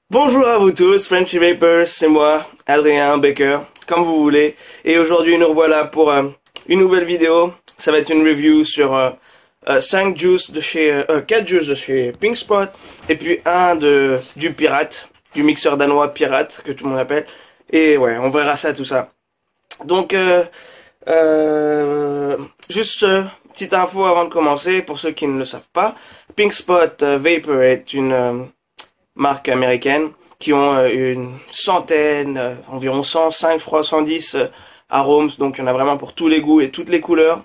Bonjour à vous tous, Frenchy Vapors, c'est moi, Adrien Baker, comme vous voulez. Et aujourd'hui nous revoilà pour une nouvelle vidéo. Ça va être une review sur 5 juices de chez, 4 juices de chez Pink Spot. Et puis du Pirate, du mixeur danois Pirate, que tout le monde appelle. Et ouais, on verra ça, tout ça. Donc, juste petite info avant de commencer, pour ceux qui ne le savent pas. Pink Spot Vapor est une marque américaine qui ont une centaine, environ 105, je crois 110 arômes, donc il y en a vraiment pour tous les goûts et toutes les couleurs.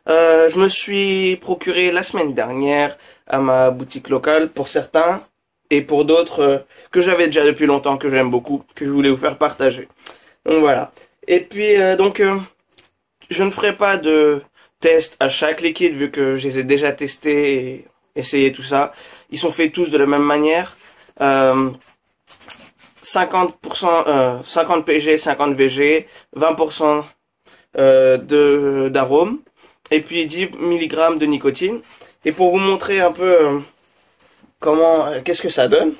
Je me suis procuré la semaine dernière à ma boutique locale pour certains et pour d'autres que j'avais déjà depuis longtemps, que j'aime beaucoup, que je voulais vous faire partager. Donc voilà. Et puis je ne ferai pas de test à chaque liquide vu que je les ai déjà testés et essayé tout ça. Ils sont faits tous de la même manière. 50%, 50 PG, 50 VG, 20% d'arôme, et puis 10 mg de nicotine. Et pour vous montrer un peu qu'est-ce que ça donne,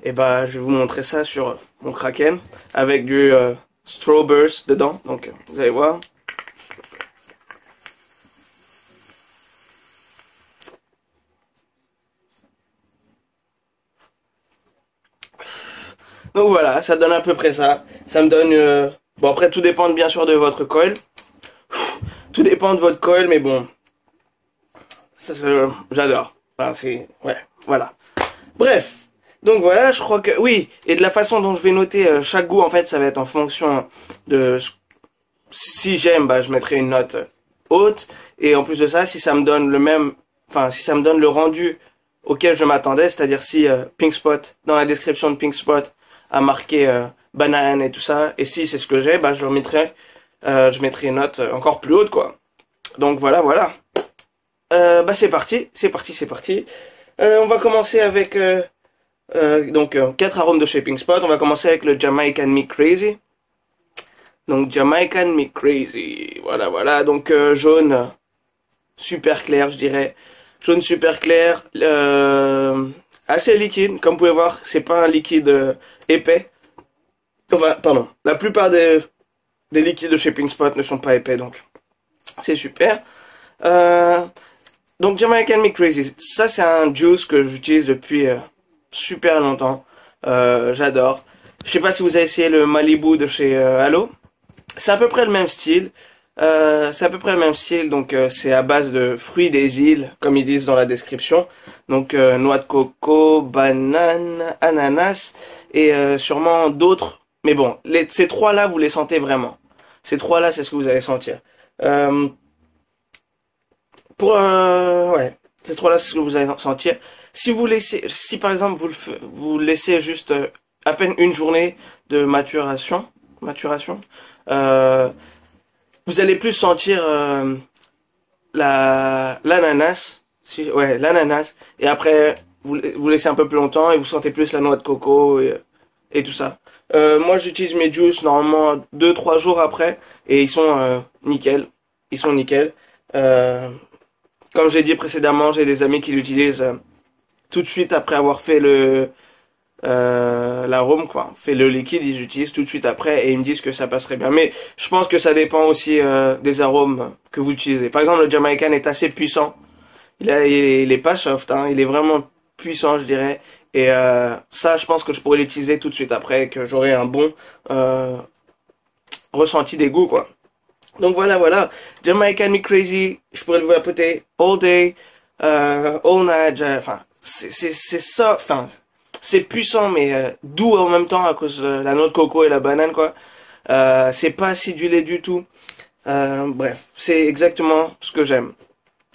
et bah je vais vous montrer ça sur mon Kraken avec du Straw Burst dedans. Donc vous allez voir. Donc voilà, ça donne à peu près ça. Ça me donne... Bon, après, tout dépend bien sûr de votre coil. Tout dépend de votre coil, mais bon. Ça, j'adore. Enfin, ouais, voilà. Bref. Donc voilà, je crois que... Oui, et de la façon dont je vais noter chaque goût, en fait, ça va être en fonction de... Si j'aime, bah, je mettrai une note haute. Et en plus de ça, si ça me donne le même... Enfin, si ça me donne le rendu auquel je m'attendais, c'est-à-dire si Pink Spot, dans la description de Pink Spot, a marqué banane et tout ça, et si c'est ce que j'ai, bah je mettrai une note encore plus haute, quoi. Donc voilà, voilà. Bah c'est parti, c'est parti, c'est parti. On va commencer avec donc 4 arômes de chez Pink Spot. On va commencer avec le Jamaican Me Crazy. Donc Jamaican Me Crazy, voilà, voilà. Donc jaune super clair, je dirais. Jaune super clair, assez liquide, comme vous pouvez voir, c'est pas un liquide épais. Enfin, pardon, la plupart des liquides de chez Pink Spot ne sont pas épais, donc c'est super. Donc Jamaican Me Crazy, ça c'est un juice que j'utilise depuis super longtemps. J'adore. Je sais pas si vous avez essayé le Malibu de chez Halo. C'est à peu près le même style. Donc c'est à base de fruits des îles, comme ils disent dans la description. Donc noix de coco, banane, ananas et sûrement d'autres. Mais bon, ces trois-là, vous les sentez vraiment. Ces trois-là, c'est ce que vous allez sentir. Ouais, ces trois-là, c'est ce que vous allez sentir. Si par exemple vous laissez juste à peine une journée de maturation, vous allez plus sentir l'ananas, ouais, l'ananas, et après vous laissez un peu plus longtemps et vous sentez plus la noix de coco et tout ça. Moi j'utilise mes juices normalement 2-3 jours après et ils sont nickel, ils sont nickel. Comme j'ai dit précédemment, j'ai des amis qui l'utilisent tout de suite après avoir fait l'arôme, quoi. Fait le liquide, ils utilisent tout de suite après et ils me disent que ça passerait bien. Mais je pense que ça dépend aussi des arômes que vous utilisez. Par exemple, le Jamaican est assez puissant. Il est pas soft, hein. Il est vraiment puissant, je dirais. Et ça, je pense que je pourrais l'utiliser tout de suite après, que j'aurai un bon ressenti des goûts, quoi. Donc voilà, voilà. Jamaican Me Crazy, je pourrais le vapoter all day, all night. Enfin, c'est ça, enfin... C'est puissant mais doux en même temps à cause de la noix de coco et la banane, quoi. C'est pas acidulé du tout. Bref, c'est exactement ce que j'aime.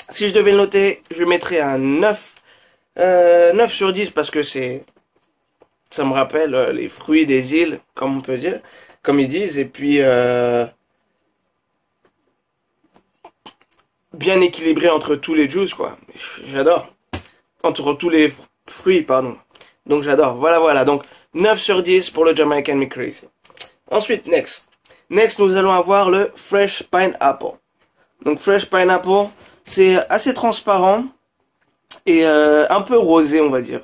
Si je devais le noter, je mettrais un 9. 9 sur 10 parce que ça me rappelle les fruits des îles, comme on peut dire, comme ils disent. Et puis bien équilibré entre tous les juices, quoi. J'adore. Entre tous les fruits, pardon. Donc j'adore. Voilà, voilà. Donc 9 sur 10 pour le Jamaican Me Crazy. Ensuite, next, nous allons avoir le Fresh Pineapple. Donc Fresh Pineapple, c'est assez transparent et un peu rosé, on va dire.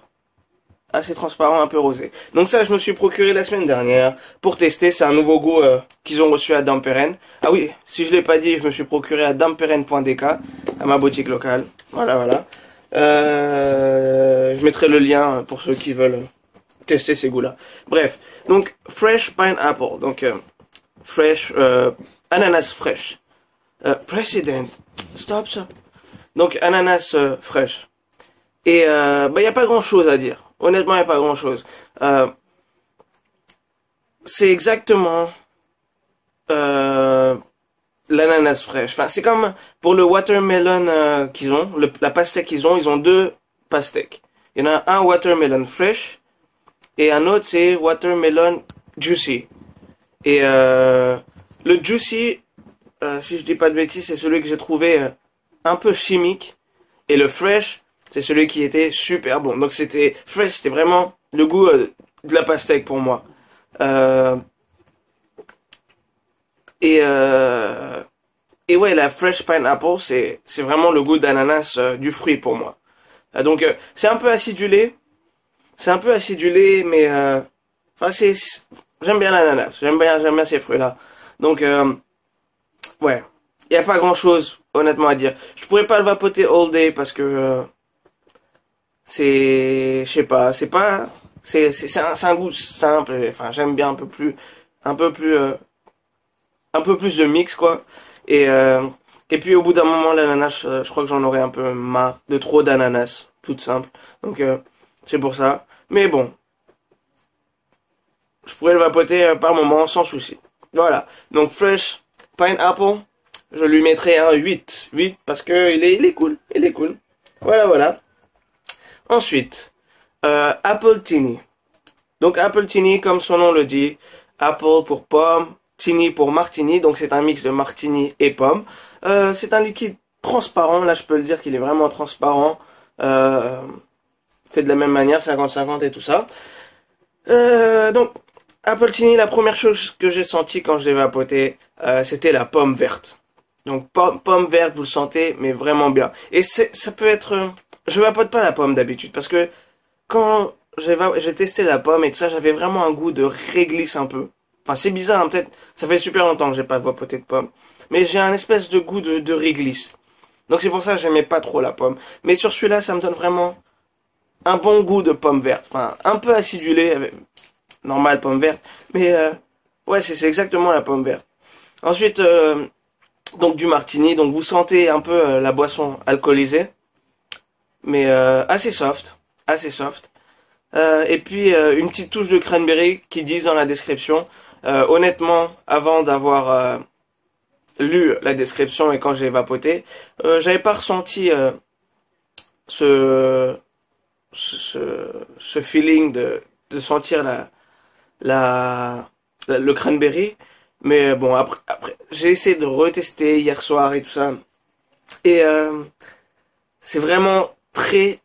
assez transparent, un peu rosé. Donc ça, je me suis procuré la semaine dernière pour tester. C'est un nouveau goût qu'ils ont reçu à Damperen. Ah oui, si je l'ai pas dit, je me suis procuré à damperen.dk, à ma boutique locale. Voilà, voilà. Je mettrai le lien pour ceux qui veulent tester ces goûts-là. Bref, donc fresh pineapple, donc fresh ananas fraîche. President, stop ça. Donc ananas fraîche. Et bah y a pas grand-chose à dire. Honnêtement, y a pas grand-chose. C'est exactement l'ananas fraîche. Enfin, c'est comme pour le watermelon qu'ils ont, la pastèque qu'ils ont, ils ont deux pastèques. Il y en a un watermelon fresh et un autre c'est watermelon juicy. Et le juicy, si je dis pas de bêtises, c'est celui que j'ai trouvé un peu chimique. Et le fresh, c'est celui qui était super bon. Donc c'était fresh, c'était vraiment le goût de la pastèque pour moi. Et ouais, la fresh pineapple, c'est vraiment le goût d'ananas du fruit pour moi. Donc c'est un peu acidulé. C'est un peu acidulé, mais enfin j'aime bien l'ananas. J'aime bien ces fruits-là. Donc ouais, il y a pas grand-chose honnêtement à dire. Je pourrais pas le vapoter all day parce que je sais pas, c'est un goût simple. Enfin, j'aime bien un peu plus de mix quoi. Et puis au bout d'un moment l'ananas, je crois que j'en aurais un peu marre de trop d'ananas, toute simple. Donc c'est pour ça. Mais bon, je pourrais le vapoter par moment sans souci. Voilà. Donc fresh pineapple, je lui mettrai un 8. 8 parce que il est cool, il est cool. Voilà, voilà. Ensuite, Apple Tini. Donc Apple Tini, comme son nom le dit, Apple pour pomme, Tini pour martini, donc c'est un mix de martini et pomme. C'est un liquide transparent, là je peux le dire qu'il est vraiment transparent. Fait de la même manière, 50-50 et tout ça. Donc, Apple Tini, la première chose que j'ai senti quand je l'ai vapoté, c'était la pomme verte. Donc pomme verte, vous le sentez, mais vraiment bien. Et ça peut être... je vapote pas la pomme d'habitude, parce que quand j'ai testé la pomme et tout ça, j'avais vraiment un goût de réglisse un peu. Enfin, c'est bizarre, hein, peut-être, ça fait super longtemps que j'ai pas vapoté de pomme. Mais j'ai un espèce de goût de réglisse. Donc c'est pour ça que j'aimais pas trop la pomme. Mais sur celui-là, ça me donne vraiment un bon goût de pomme verte. Enfin, un peu acidulé, avec... normal pomme verte. Mais ouais, c'est exactement la pomme verte. Ensuite, donc du martini. Donc vous sentez un peu la boisson alcoolisée. Mais assez soft. Assez soft. Et puis une petite touche de cranberry qui disent dans la description. Honnêtement, avant d'avoir lu la description et quand j'ai vapoté, j'avais pas ressenti ce feeling de sentir le cranberry. Mais bon, après j'ai essayé de retester hier soir et tout ça. Et c'est vraiment très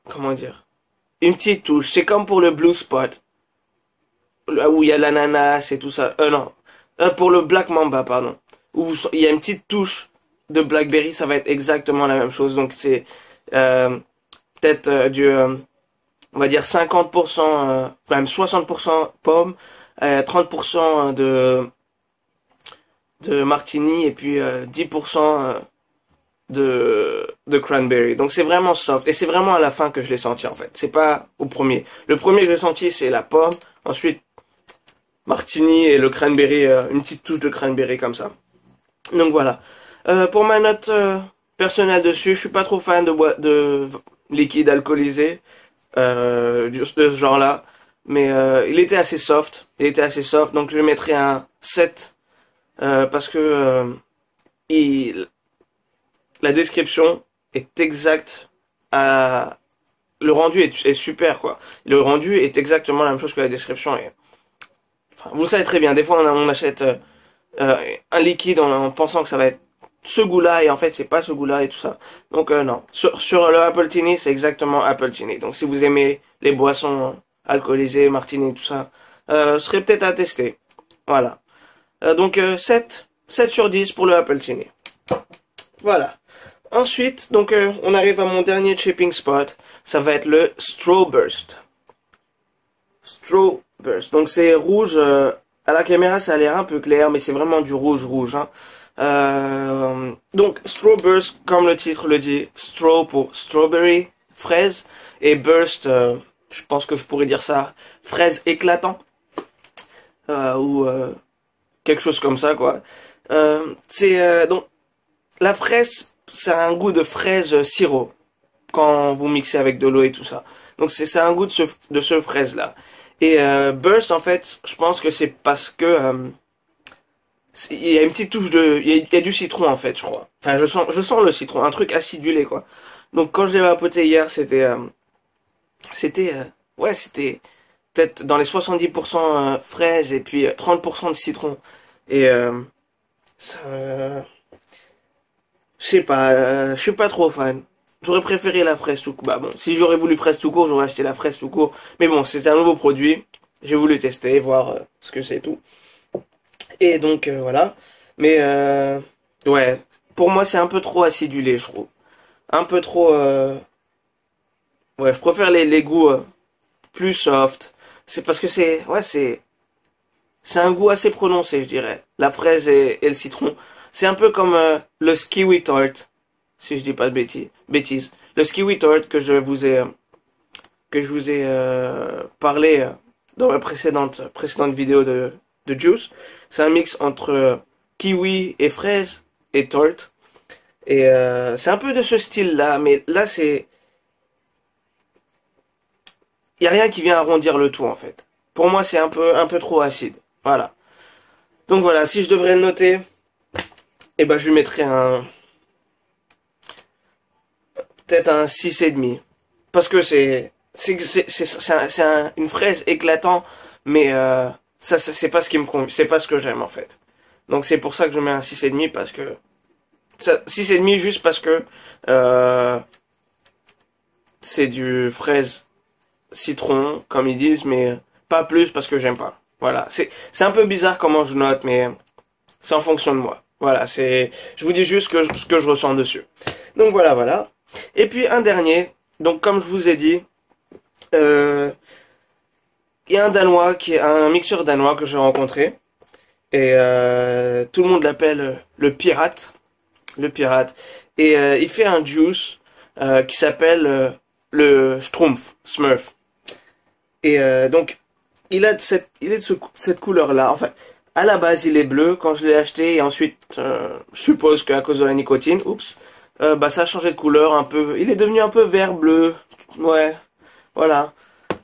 comment dire, une petite touche. C'est comme pour le Blue Spot, là où il y a l'ananas et tout ça. Non, pour le Black Mamba, pardon, où il y a une petite touche de blackberry, ça va être exactement la même chose. Donc c'est peut-être on va dire 50%, même 60% pomme, 30% de martini et puis 10% de cranberry. Donc c'est vraiment soft et c'est vraiment à la fin que je l'ai senti en fait. C'est pas au premier. Le premier que j'ai senti c'est la pomme, ensuite martini et le cranberry, une petite touche de cranberry comme ça. Donc voilà. Pour ma note personnelle dessus, je suis pas trop fan de liquide alcoolisé de ce genre-là, mais il était assez soft. Il était assez soft, donc je mettrais un 7 parce que la description est exacte le rendu est super quoi. Le rendu est exactement la même chose que la description et enfin, vous le savez très bien, des fois on achète un liquide en pensant que ça va être ce goût-là et en fait c'est pas ce goût-là et tout ça. Donc non, sur le Apple Tini, c'est exactement Apple Tini. Donc si vous aimez les boissons alcoolisées, martini et tout ça, ce serait peut-être à tester. Voilà. Donc 7 sur 10 pour le Apple Tini. Voilà. Ensuite, donc on arrive à mon dernier chipping spot. ça va être le Strawburst. Strawburst. Donc c'est rouge, à la caméra ça a l'air un peu clair, mais c'est vraiment du rouge rouge, hein. Donc Strawburst, comme le titre le dit, straw pour strawberry, fraise, et burst, je pense que je pourrais dire ça, fraise éclatant, ou quelque chose comme ça, quoi. Donc la fraise, ça a un goût de fraise sirop quand vous mixez avec de l'eau et tout ça. Donc c'est un goût de ce fraise là. Et burst, en fait, je pense que c'est parce que il y a une petite touche il y a du citron en fait, je crois. Enfin, je sens le citron, un truc acidulé quoi. Donc quand je l'ai vapoté hier, c'était peut-être dans les 70% fraise et puis 30% de citron. Et ça, je sais pas, je suis pas trop fan. J'aurais préféré la fraise tout court. Bah bon, si j'aurais voulu fraise tout court, j'aurais acheté la fraise tout court. Mais bon, c'était un nouveau produit. J'ai voulu tester, voir ce que c'est tout. Et donc voilà. Mais ouais, pour moi c'est un peu trop acidulé, je trouve. Un peu trop. Ouais, je préfère les goûts plus soft. C'est parce que c'est un goût assez prononcé, je dirais. La fraise et le citron. C'est un peu comme le kiwi tart, si je dis pas de bêtises. Le kiwi tart que je vous ai parlé dans ma précédente vidéo de Juice. C'est un mix entre kiwi et fraise et tart. Et c'est un peu de ce style-là, mais là il y a rien qui vient arrondir le tout en fait. Pour moi, c'est un peu trop acide. Voilà. Donc voilà, si je devrais le noter, eh ben je lui mettrais peut-être un 6,5. Parce que une fraise éclatant, mais ça c'est pas ce qui me convient, c'est pas ce que j'aime en fait. Donc c'est pour ça que je mets un 6,5 parce que 6,5 juste parce que c'est du fraise citron comme ils disent, mais pas plus parce que j'aime pas. Voilà, c'est un peu bizarre comment je note, mais c'est en fonction de moi. Voilà, je vous dis juste ce que je ressens dessus. Donc voilà. Et puis un dernier. Donc comme je vous ai dit, il y a un mixeur danois que j'ai rencontré et tout le monde l'appelle le pirate. Et il fait un juice qui s'appelle le Smurf. Et donc il est de cette couleur là. Enfin, à la base il est bleu quand je l'ai acheté et ensuite je suppose qu'à cause de la nicotine, bah ça a changé de couleur un peu. Il est devenu un peu vert bleu. Ouais, voilà.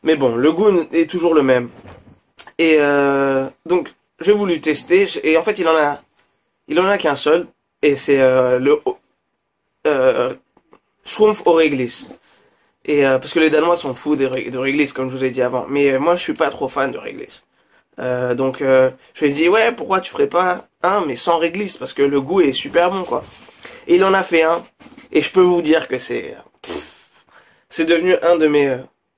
Mais bon, le goût est toujours le même. Et donc j'ai voulu tester et en fait il en a qu'un seul et c'est le Schtroumpf au réglisse. Et parce que les Danois sont fous de réglisse comme je vous ai dit avant. Mais moi je suis pas trop fan de réglisse. Donc je lui ai dit ouais, pourquoi tu ferais pas un mais sans réglisse parce que le goût est super bon quoi. Et il en a fait un et je peux vous dire que c'est devenu un de mes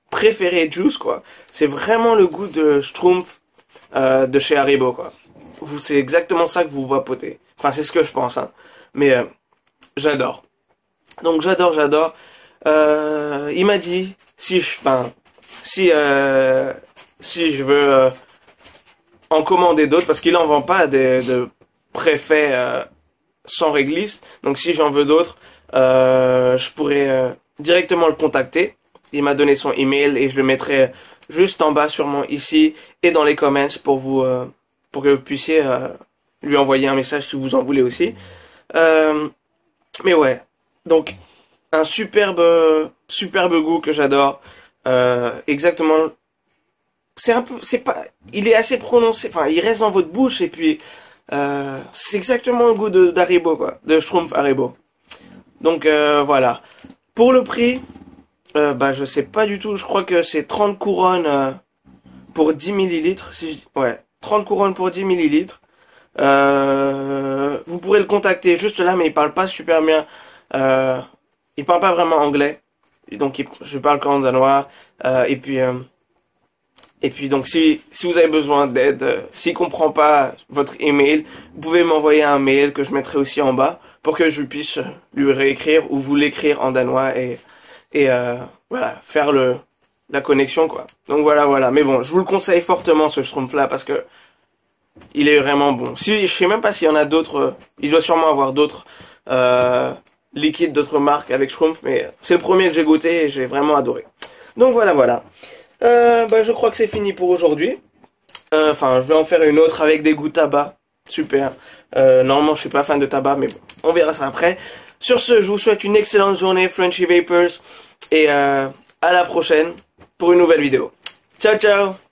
préférés juice quoi. C'est vraiment le goût de Schtroumpf de chez Haribo quoi. C'est exactement ça que vous vapotez. Enfin c'est ce que je pense hein. Mais j'adore. Donc j'adore. Il m'a dit si je veux en commander d'autres parce qu'il en vend pas de préfets sans réglisse. Donc si j'en veux d'autres, je pourrais directement le contacter. Il m'a donné son email et je le mettrai juste en bas sûrement ici et dans les comments pour que vous puissiez lui envoyer un message si vous en voulez aussi. Mais ouais, donc un superbe goût que j'adore. Exactement. Il est assez prononcé. Enfin, il reste dans votre bouche et puis c'est exactement le goût d'Haribo quoi, de Schtroumpf Haribo. Donc voilà. Pour le prix, bah je sais pas du tout. Je crois que c'est 30 couronnes pour 10 millilitres. Ouais, 30 couronnes pour 10 millilitres. Vous pourrez le contacter juste là, mais il parle pas super bien. Il parle pas vraiment anglais, donc je parle qu'en danois. Et puis donc si vous avez besoin d'aide, s'il comprend pas votre email, vous pouvez m'envoyer un mail que je mettrai aussi en bas pour que je puisse lui réécrire ou vous l'écrire en danois et voilà, faire la connexion, quoi. Donc voilà. Mais bon, je vous le conseille fortement, ce Schtroumpf-là, parce que il est vraiment bon. Si, je sais même pas s'il y en a d'autres, il doit sûrement avoir d'autres, liquides d'autres marques avec Schtroumpf, mais c'est le premier que j'ai goûté et j'ai vraiment adoré. Donc voilà. Je crois que c'est fini pour aujourd'hui. Enfin, je vais en faire une autre avec des goûts tabac. Super. Normalement, je suis pas fan de tabac, mais bon, on verra ça après. Sur ce, je vous souhaite une excellente journée, Frenchy Vapors, et à la prochaine pour une nouvelle vidéo. Ciao, ciao!